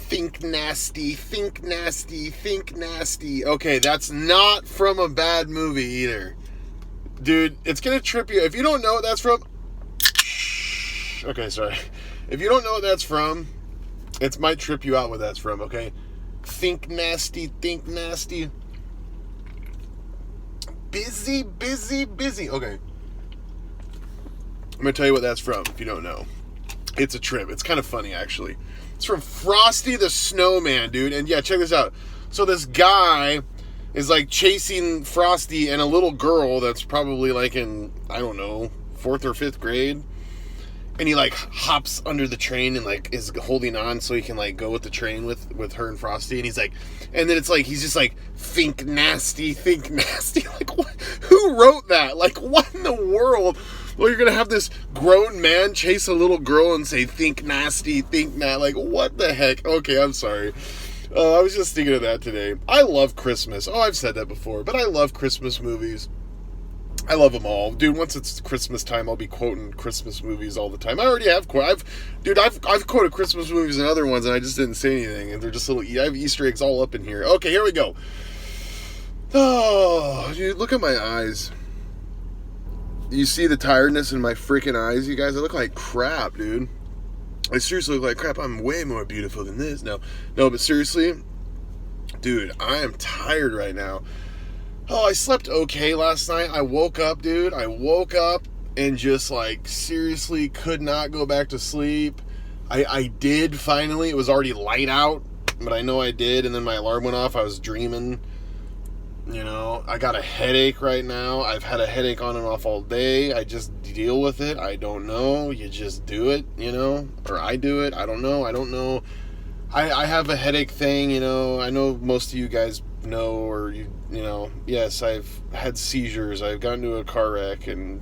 Think nasty, think nasty, think nasty. Okay, that's not from a bad movie either. Dude, it's gonna trip you. If you don't know what that's from... Okay, sorry. If you don't know what that's from, it might trip you out what that's from, okay? Think nasty, think nasty. Busy, busy, busy. Okay. I'm gonna tell you what that's from if you don't know. It's a trip. It's kind of funny, actually. It's from Frosty the Snowman, dude. And yeah, check this out. So this guy is like chasing Frosty and a little girl that's probably like in, I don't know, 4th or 5th grade. And he like hops under the train and like is holding on so he can like go with the train with her and Frosty. And he's like, and then it's like, he's just like, think nasty, think nasty. Like, what? Who wrote that? Like, what in the world? Well, you're going to have this grown man chase a little girl and say, think nasty, think nasty. Like, what the heck? Okay, I'm sorry. I was just thinking of that today. I love Christmas. Oh, I've said that before, but I love Christmas movies. I love them all. Dude, once it's Christmas time, I'll be quoting Christmas movies all the time. I already have quoted. I've quoted Christmas movies and other ones, and I just didn't say anything. And they're just little, I have Easter eggs all up in here. Okay, here we go. Oh, dude, look at my eyes. You see the tiredness in my freaking eyes, you guys? I look like crap, dude. I seriously look like crap. I'm way more beautiful than this. No, but seriously, dude, I am tired right now. Oh, I slept okay last night. I woke up, dude. I woke up and just like seriously could not go back to sleep. I did finally. It was already light out, but I know I did. And then my alarm went off. I was dreaming. You know, I got a headache right now. I've had a headache on and off all day. I just deal with it. I don't know. You just do it, you know, or I do it. I don't know. I have a headache thing, you know. I know most of you guys know, or you know, yes, I've had seizures. I've gotten into a car wreck and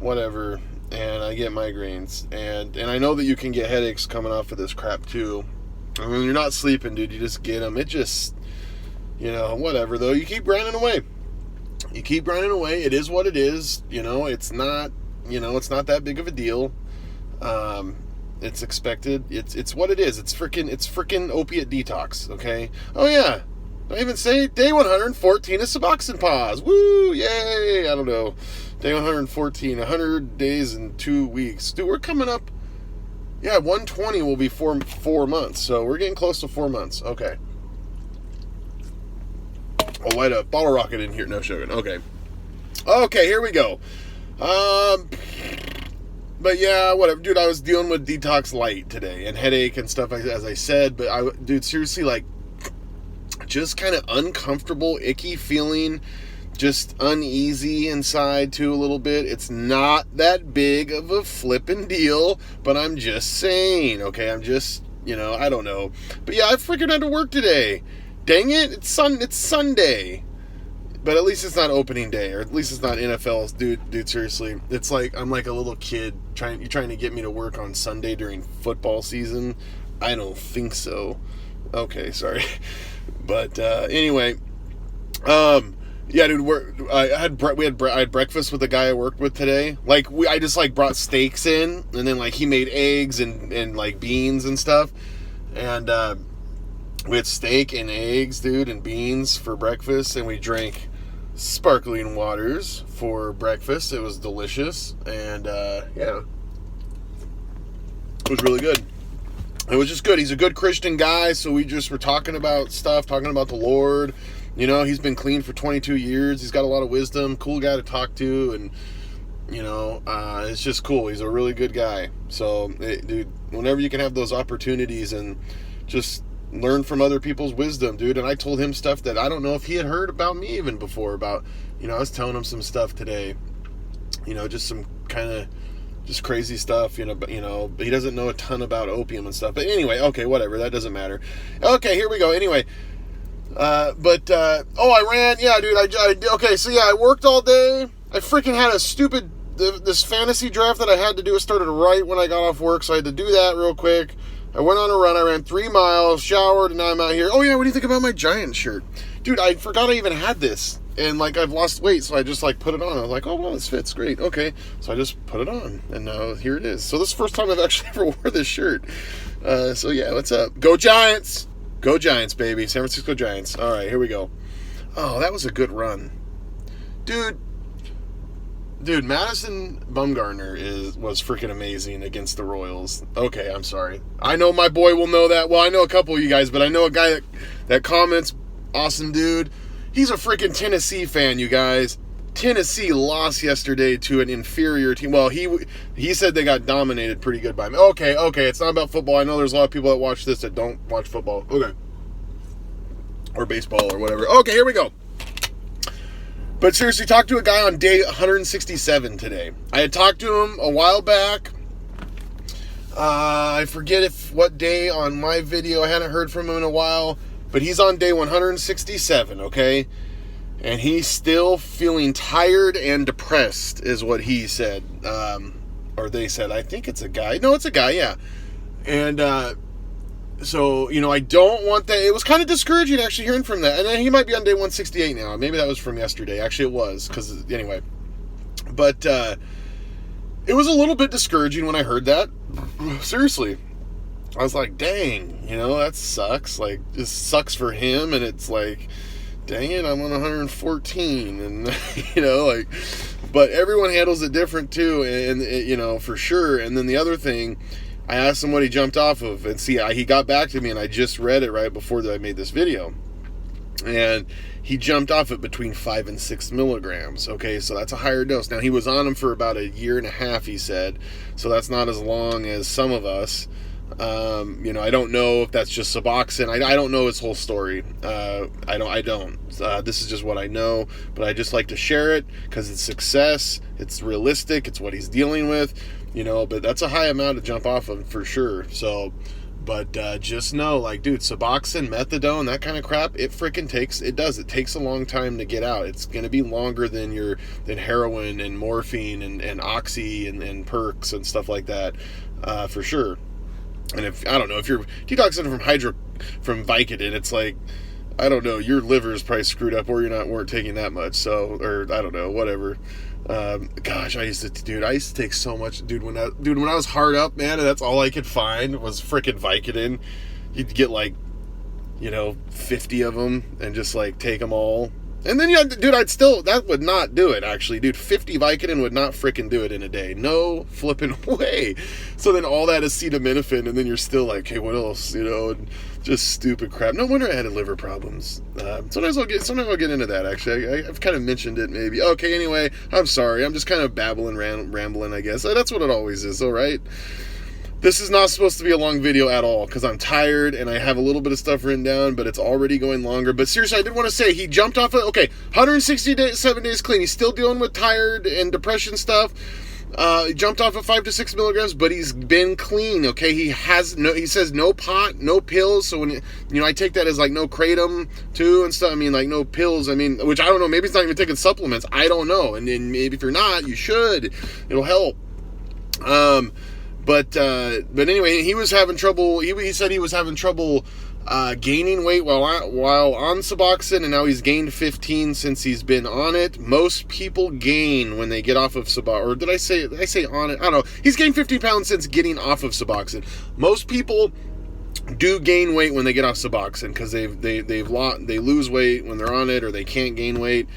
whatever, and I get migraines. And I know that you can get headaches coming off of this crap too. I mean, you're not sleeping, dude. You just get them. It just... You know, whatever, though. You keep grinding away. You keep grinding away. It is what it is. You know, it's not that big of a deal. It's expected. It's what it is. It's freaking opiate detox, okay? Oh, yeah. I even say day 114 is Suboxone PAWS. Woo! Yay! I don't know. Day 114. 100 days and 2 weeks. Dude, we're coming up. Yeah, 120 will be 4 months. So we're getting close to 4 months. Okay. I'll light a bottle rocket in here. No sugar. Okay, here we go. But yeah, whatever. Dude, I was dealing with detox light today and headache and stuff, as I said. But dude, seriously, like, just kind of uncomfortable, icky feeling, just uneasy inside too a little bit. It's not that big of a flippin' deal, but I'm just saying, okay? I'm just, you know, I don't know. But yeah, I freaking had to work today. Dang it, it's Sunday. But at least it's not opening day, or at least it's not NFL's. Dude, seriously. It's like I'm like a little kid trying to get me to work on Sunday during football season. I don't think so. Okay, sorry. But anyway, yeah, dude, I had breakfast with the guy I worked with today. Like I just like brought steaks in, and then like he made eggs and like beans and stuff. And we had steak and eggs, dude, and beans for breakfast, and we drank sparkling waters for breakfast. It was delicious, and yeah, it was really good. It was just good. He's a good Christian guy, so we just were talking about stuff, talking about the Lord. You know, he's been clean for 22 years. He's got a lot of wisdom, cool guy to talk to, and, you know, it's just cool. He's a really good guy. So, dude, whenever you can have those opportunities and just learn from other people's wisdom, dude. And I told him stuff that I don't know if he had heard about me even before. About, you know, I was telling him some stuff today, you know, just some kind of just crazy stuff, you know. But he doesn't know a ton about opium and stuff. But anyway, okay, whatever, that doesn't matter. Okay, here we go. Anyway, I ran. Yeah, dude. Okay, so yeah, I worked all day. I freaking had this fantasy draft that I had to do. It started right when I got off work, so I had to do that real quick. I went on a run. I ran 3 miles, showered, and now I'm out here. Oh, yeah, what do you think about my Giant shirt? Dude, I forgot I even had this. And, like, I've lost weight, so I just, like, put it on. I was like, oh, well, this fits great. Okay. So I just put it on, and now here it is. So this is the first time I've actually ever wore this shirt. So yeah, what's up? Go Giants! Go Giants, baby. San Francisco Giants. All right, here we go. Oh, that was a good run. Dude, Madison Bumgarner was freaking amazing against the Royals. Okay, I'm sorry. I know my boy will know that. Well, I know a couple of you guys, but I know a guy that comments, awesome dude. He's a freaking Tennessee fan, you guys. Tennessee lost yesterday to an inferior team. Well, he said they got dominated pretty good by me. Okay, it's not about football. I know there's a lot of people that watch this that don't watch football. Okay. Or baseball or whatever. Okay, here we go. But seriously, talked to a guy on day 167 today. I had talked to him a while back. I forget what day on my video. I hadn't heard from him in a while. But he's on day 167, okay? And he's still feeling tired and depressed, is what he said. Or they said. I think it's a guy. No, it's a guy, yeah. And so, I don't want that. It was kind of discouraging actually hearing from that. And then he might be on day 168 now. Maybe that was from yesterday. Actually, it was. Because, anyway. But it was a little bit discouraging when I heard that. Seriously. I was like, dang, that sucks. Like, this sucks for him. And it's like, dang it, I'm on 114. And, but everyone handles it different too. And, for sure. And then the other thing, I asked him what he jumped off of, and he got back to me, and I just read it right before I made this video. And he jumped off it between 5 and 6 milligrams. Okay, so that's a higher dose. Now, he was on them for about a year and a half, he said. So that's not as long as some of us. I don't know if that's just Suboxone. I don't know his whole story. I don't. This is just what I know, but I just like to share it because it's success. It's realistic. It's what he's dealing with. But that's a high amount to jump off of for sure. So, but just know, like, dude, Suboxone, methadone, that kind of crap, it freaking takes. It takes a long time to get out. It's gonna be longer than heroin and morphine and oxy and perks and stuff like that, for sure. And if you're detoxing from Vicodin, it's like, I don't know, your liver is probably screwed up, or weren't taking that much. So, or I don't know, whatever. Gosh, I used to take so much, when I was hard up, man, and that's all I could find was freaking Vicodin. You'd get 50 of them and just take them all. And then, that would not do it, actually. Dude, 50 Vicodin would not freaking do it in a day. No flipping way. So then all that acetaminophen, and then you're still like, hey, what else? And just stupid crap. No wonder I had liver problems. Sometimes I'll get into that, actually. I've kind of mentioned it, maybe. Okay, anyway, I'm sorry. I'm just kind of babbling, rambling, I guess. That's what it always is, all right? This is not supposed to be a long video at all because I'm tired and I have a little bit of stuff written down, but it's already going longer. But seriously, I did want to say he jumped off 167 days clean. He's still dealing with tired and depression stuff. He jumped off of 5 to 6 milligrams, but he's been clean. Okay, he says no pot, no pills. So when I take that as no kratom too and stuff. I mean, no pills. I mean, which I don't know. Maybe it's not even taking supplements. I don't know. And then maybe if you're not, you should. It'll help. But anyway, he was having trouble. He said he was having trouble gaining weight while on Suboxone, and now he's gained 15 since he's been on it. Most people gain when they get off of Suboxone, or did I say on it? I don't know. He's gained 15 pounds since getting off of Suboxone. Most people do gain weight when they get off Suboxone because they lose weight when they're on it, or they can't gain weight.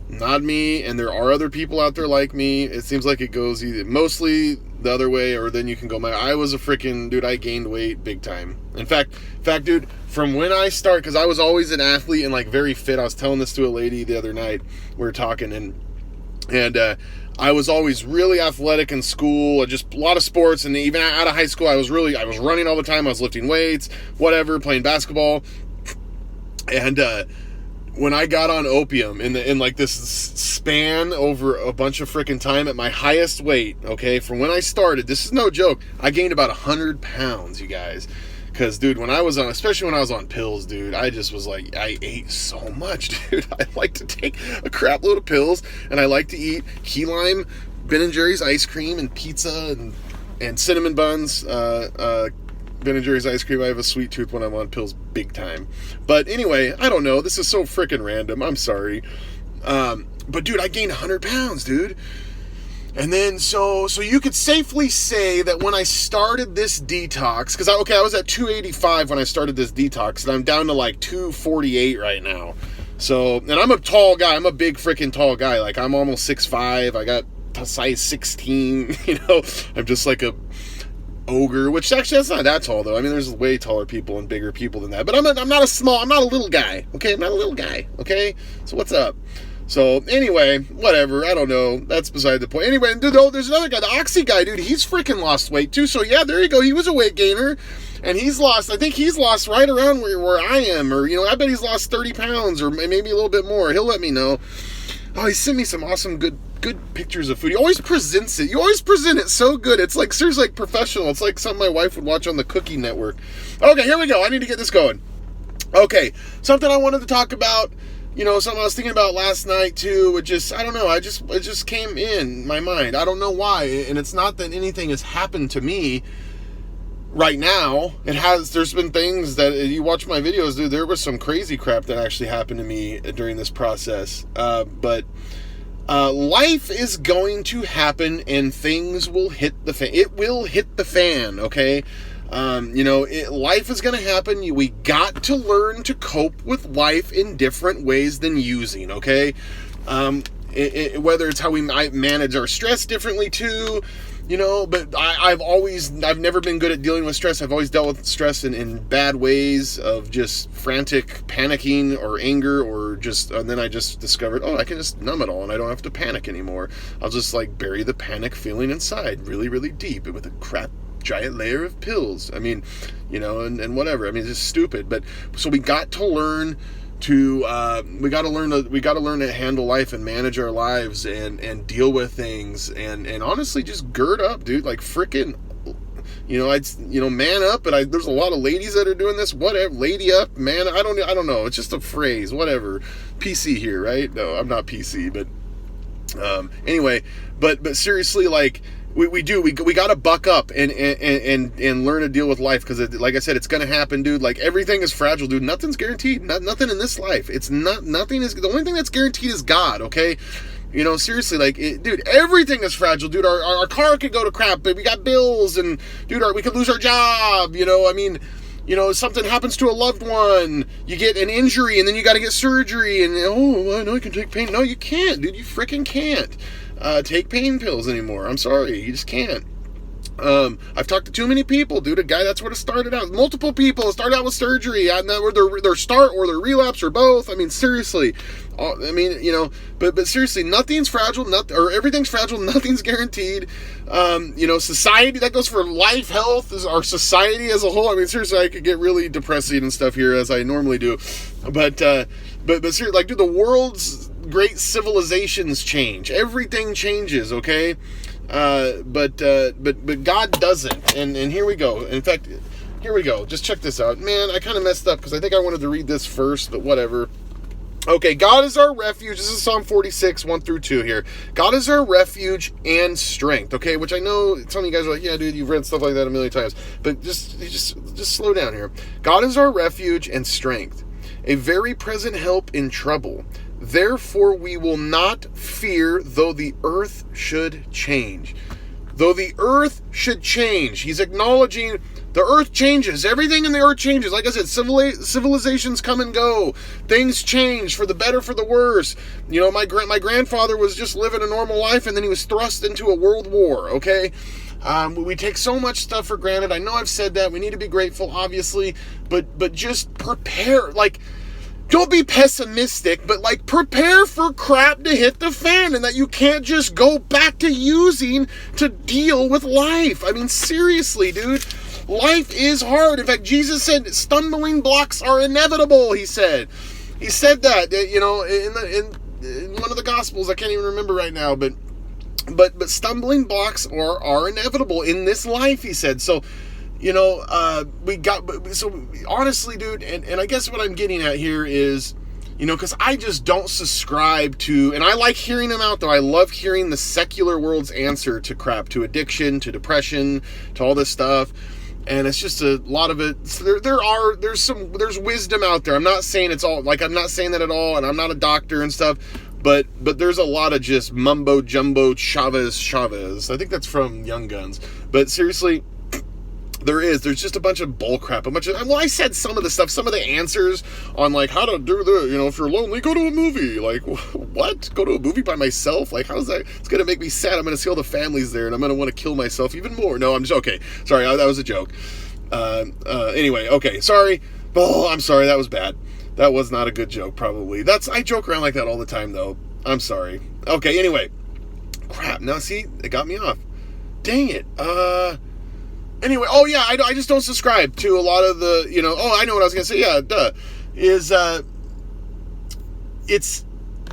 Not me, and there are other people out there like me. It seems like it goes mostly the other way, or then you can go, I was a freaking, dude, I gained weight big time. In fact, dude, from when I started, because I was always an athlete and very fit. I was telling this to a lady the other night. We were talking, and I was always really athletic in school, just a lot of sports, and even out of high school, I was running all the time. I was lifting weights, whatever, playing basketball, and when I got on opium in this span over a bunch of freaking time at my highest weight, okay, from when I started, this is no joke, I gained about 100 pounds, you guys. Because, dude, especially when I was on pills, dude, I just was I ate so much, dude. I like to take a crap load of pills, and I like to eat key lime, Ben & Jerry's ice cream, and pizza, and cinnamon buns, Ben & Jerry's ice cream. I have a sweet tooth when I'm on pills big time. But anyway, I don't know. This is so freaking random. I'm sorry. But dude, I gained 100 pounds, dude. And then, so you could safely say that when I started this detox, because I was at 285 when I started this detox, and I'm down to like 248 right now. So, and I'm a tall guy. I'm a big freaking tall guy. Like, I'm almost 6'5". I got a size 16, you know. I'm just like a ogre, which actually that's not that tall though. I mean, there's way taller people and bigger people than that. But I'm not a little guy. Okay, I'm not a little guy. Okay, so what's up? So anyway, whatever. I don't know. That's beside the point. Anyway, dude, there's another guy, the Oxy guy, dude. He's freaking lost weight too. So yeah, there you go. He was a weight gainer, and I think he's lost right around where I am, or I bet he's lost 30 pounds or maybe a little bit more. He'll let me know. Oh, he sent me some awesome good pictures of food. He always presents it. You always present it so good. It's like seriously like professional. It's like something my wife would watch on the Cooking Network. Okay, here we go. I need to get this going. Okay, something I wanted to talk about. Something I was thinking about last night too. It just came in my mind. I don't know why, and it's not that anything has happened to me right now. There's been things that you watch my videos, dude. There was some crazy crap that actually happened to me during this process. But life is going to happen, and things will hit the fan. It will hit the fan. Okay. Life is going to happen. We got to learn to cope with life in different ways than using, okay? Whether it's how we might manage our stress differently too, but I've never been good at dealing with stress. I've always dealt with stress in bad ways of just frantic panicking or anger and then I just discovered, I can just numb it all and I don't have to panic anymore. I'll just like bury the panic feeling inside really, really deep with a crap giant layer of pills. I mean, and whatever. I mean, it's just stupid. But so we got to learn to we got to learn to handle life and manage our lives and deal with things and honestly just gird up, dude. Like freaking, man up. But there's a lot of ladies that are doing this. Whatever, lady up, man. I don't know. It's just a phrase. Whatever. PC here, right? No, I'm not PC. But anyway, but seriously, like. We got to buck up and learn to deal with life because, like I said, it's going to happen, dude. Like, everything is fragile, dude. Nothing's guaranteed. Nothing in this life. Nothing is, the only thing that's guaranteed is God, okay? Seriously, like, dude, everything is fragile, dude. Our car could go to crap, but we got bills, and, dude, we could lose our job, I mean, something happens to a loved one, you get an injury, and then you got to get surgery, and, I know I can take pain. No, you can't, dude. You freaking can't. Take pain pills anymore. I'm sorry, you just can't. I've talked to too many people, dude. A guy, that's where it started out. Multiple people started out with surgery, and their start or their relapse or both. I mean, seriously. But seriously, nothing's fragile. Or everything's fragile. Nothing's guaranteed. Society, that goes for life, health, our society as a whole. I mean, seriously, I could get really depressing and stuff here as I normally do. But seriously, like, dude, the world's great civilizations change. Everything changes, okay? But God doesn't. And here we go. In fact, here we go. Just check this out. Man, I kind of messed up because I think I wanted to read this first, but whatever. Okay, God is our refuge. This is Psalm 46, 1 through 2 here. God is our refuge and strength, okay? Which I know some of you guys are like, yeah, dude, you've read stuff like that a million times. But just slow down here. God is our refuge and strength, a very present help in trouble. Therefore we will not fear, though the earth should change. Though the earth should change. He's acknowledging the earth changes. Everything in the earth changes. Like I said, civilizations come and go. Things change for the better, for the worse. My grandfather was just living a normal life, and then he was thrust into a world war, okay? We take so much stuff for granted. I know I've said that. We need to be grateful, obviously. But just prepare, like... Don't be pessimistic, but like prepare for crap to hit the fan and that you can't just go back to using to deal with life. I mean, seriously, dude, life is hard. In fact, Jesus said stumbling blocks are inevitable, he said. He said that, in one of the Gospels. I can't even remember right now, but stumbling blocks are inevitable in this life, he said. So, honestly, dude, and I guess what I'm getting at here is, because I just don't subscribe to, and I like hearing them out, though. I love hearing the secular world's answer to crap, to addiction, to depression, to all this stuff. And it's just a lot of it. There's wisdom out there. I'm not saying it's all, like, I'm not saying that at all, and I'm not a doctor and stuff. but there's a lot of just mumbo jumbo Chavez. I think that's from Young Guns. But seriously, there's just a bunch of bull crap, I said some of the stuff, some of the answers on like how to do the, if you're lonely, go to a movie. Like, what? Go to a movie by myself? Like, how's that? It's going to make me sad. I'm going to see all the families there and I'm going to want to kill myself even more. No, I'm just, okay. Sorry, that was a joke. Anyway, okay, sorry. Oh, I'm sorry, that was bad. That was not a good joke, probably. I joke around like that all the time, though. I'm sorry. Okay, anyway. Crap, now see, it got me off. Dang it. Anyway, oh yeah, I just don't subscribe to a lot of the, I know what I was going to say, yeah, it's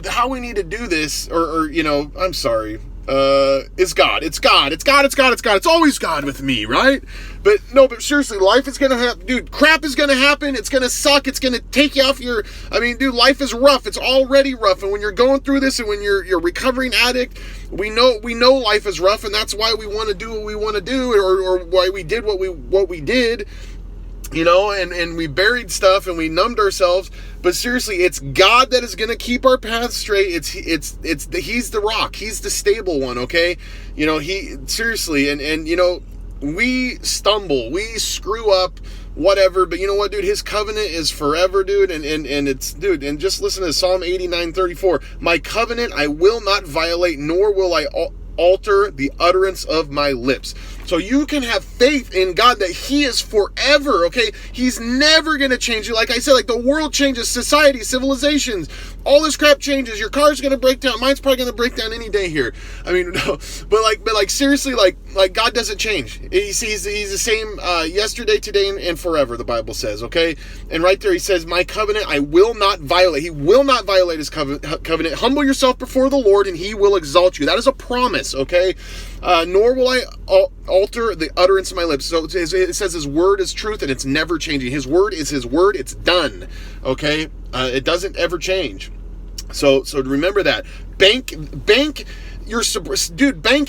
how we need to do this, or I'm sorry, is God. It's God. It's always God with me, right? But seriously, life is gonna happen, dude. Crap is gonna happen. It's gonna suck. It's gonna take you off your. Dude, life is rough. It's already rough. And when you're going through this, and when you're recovering addict, we know life is rough, and that's why we want to do what we want to do, or why we did what we did. And we buried stuff and we numbed ourselves. But seriously, it's God that is going to keep our path straight. He's the rock. He's the stable one, okay? Seriously, and we stumble, we screw up, whatever, but you know what, dude? His covenant is forever, dude, and it's, dude, and just listen to Psalm 89:34. My covenant I will not violate, nor will I alter the utterance of my lips. So you can have faith in God that He is forever, okay? He's never going to change you. Like I said, like the world changes, society, civilizations, all this crap changes. Your car's going to break down. Mine's probably going to break down any day here. No, but seriously, like God doesn't change. He's the same yesterday, today, and forever, the Bible says, okay? And right there He says, my covenant I will not violate. He will not violate His covenant. Humble yourself before the Lord and He will exalt you. That is a promise, okay? Nor will I alter the utterance of my lips. So it says His word is truth and it's never changing. His word is His word. It's done. Okay? It doesn't ever change. So remember that. Bank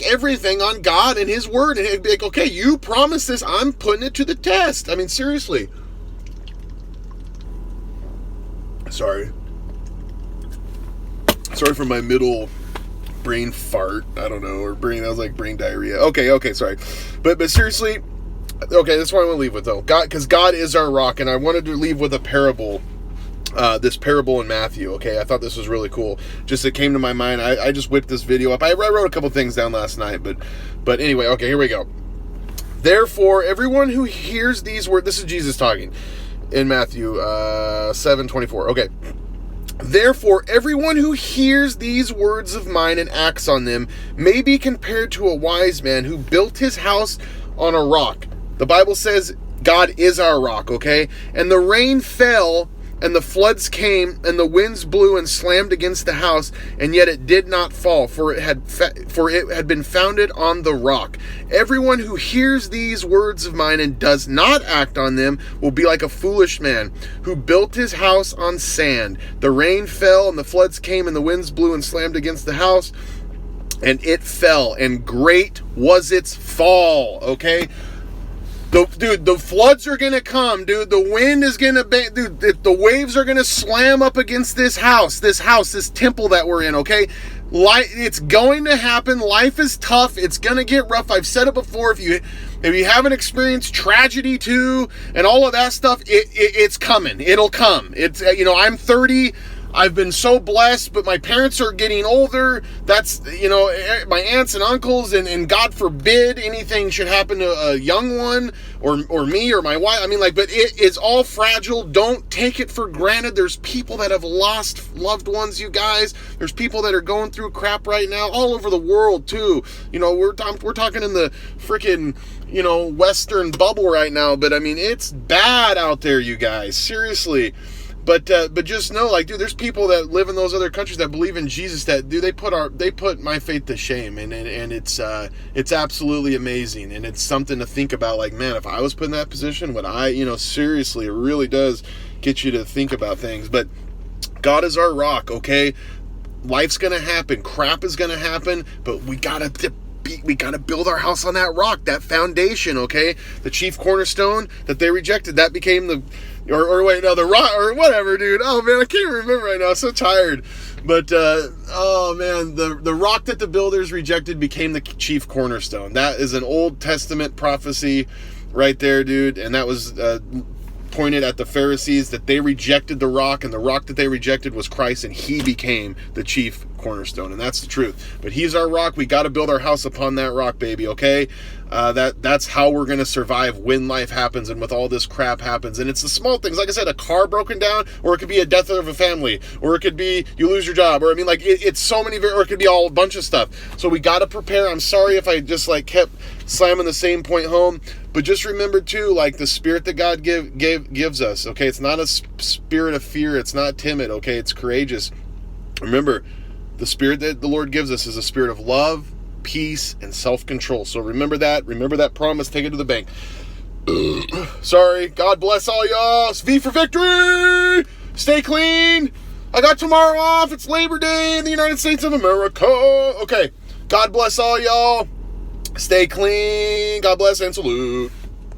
everything on God and His word, and it'd be like, okay, you promised this, I'm putting it to the test. Seriously. Sorry for my middle brain fart, I don't know, or that was like brain diarrhea. Okay, sorry. But seriously, okay, that's what I want to leave with, though. God, because God is our rock, and I wanted to leave with a parable, this parable in Matthew, okay? I thought this was really cool. Just, it came to my mind. I just whipped this video up. I wrote a couple things down last night, but anyway, okay, here we go. Therefore, everyone who hears these words, this is Jesus talking in Matthew 7:24, okay. Therefore, everyone who hears these words of mine and acts on them may be compared to a wise man who built his house on a rock. The Bible says God is our rock, okay? And the rain fell, and the floods came, and the winds blew and slammed against the house, and yet it did not fall, for it had been founded on the rock. Everyone who hears these words of mine and does not act on them will be like a foolish man who built his house on sand. The rain fell, and the floods came, and the winds blew and slammed against the house, and it fell, and great was its fall, okay? Dude, the floods are going to come, dude. The wind is going to be, dude, the waves are going to slam up against this temple that we're in, okay? It's going to happen. Life is tough. It's going to get rough. I've said it before. If you haven't experienced tragedy too, and all of that stuff, it's coming. It'll come. I'm 30. I've been so blessed, but my parents are getting older. That's, my aunts and uncles, and God forbid anything should happen to a young one, or me, or my wife. But it is all fragile. Don't take it for granted. There's people that have lost loved ones, you guys. There's people that are going through crap right now, all over the world, too. We're talking in the freaking, Western bubble right now, but it's bad out there, you guys. Seriously. But just know, dude, there's people that live in those other countries that believe in Jesus that, dude, they put my faith to shame, and it's absolutely amazing, and it's something to think about. Man, if I was put in that position, would I, seriously, it really does get you to think about things. But God is our rock, okay? Life's gonna happen, crap is gonna happen, but we gotta build our house on that rock, that foundation, okay? The chief cornerstone that they rejected, that became or wait, no, the rock, or whatever, dude. Oh man, I can't remember right now. I'm so tired. But oh man, the rock that the builders rejected became the chief cornerstone. That is an Old Testament prophecy right there, dude. And that was pointed at the Pharisees, that they rejected the rock, and the rock that they rejected was Christ, and he became the chief cornerstone. And that's the truth. But he's our rock. We got to build our house upon that rock, baby. Okay, that's how we're gonna survive when life happens and with all this crap happens. And it's the small things, like I said, a car broken down, or it could be a death of a family, or it could be you lose your job, or I mean, like it's so many, or it could be all a bunch of stuff. So we got to prepare. I'm sorry if I just like kept slamming the same point home, but just remember too, like the spirit that God gives us. Okay, it's not a spirit of fear. It's not timid. Okay, it's courageous. Remember, the spirit that the Lord gives us is a spirit of love, peace, and self-control. So remember that. Remember that promise. Take it to the bank. Sorry. God bless all y'all. It's V for victory. Stay clean. I got tomorrow off. It's Labor Day in the United States of America. Okay. God bless all y'all. Stay clean. God bless and salute.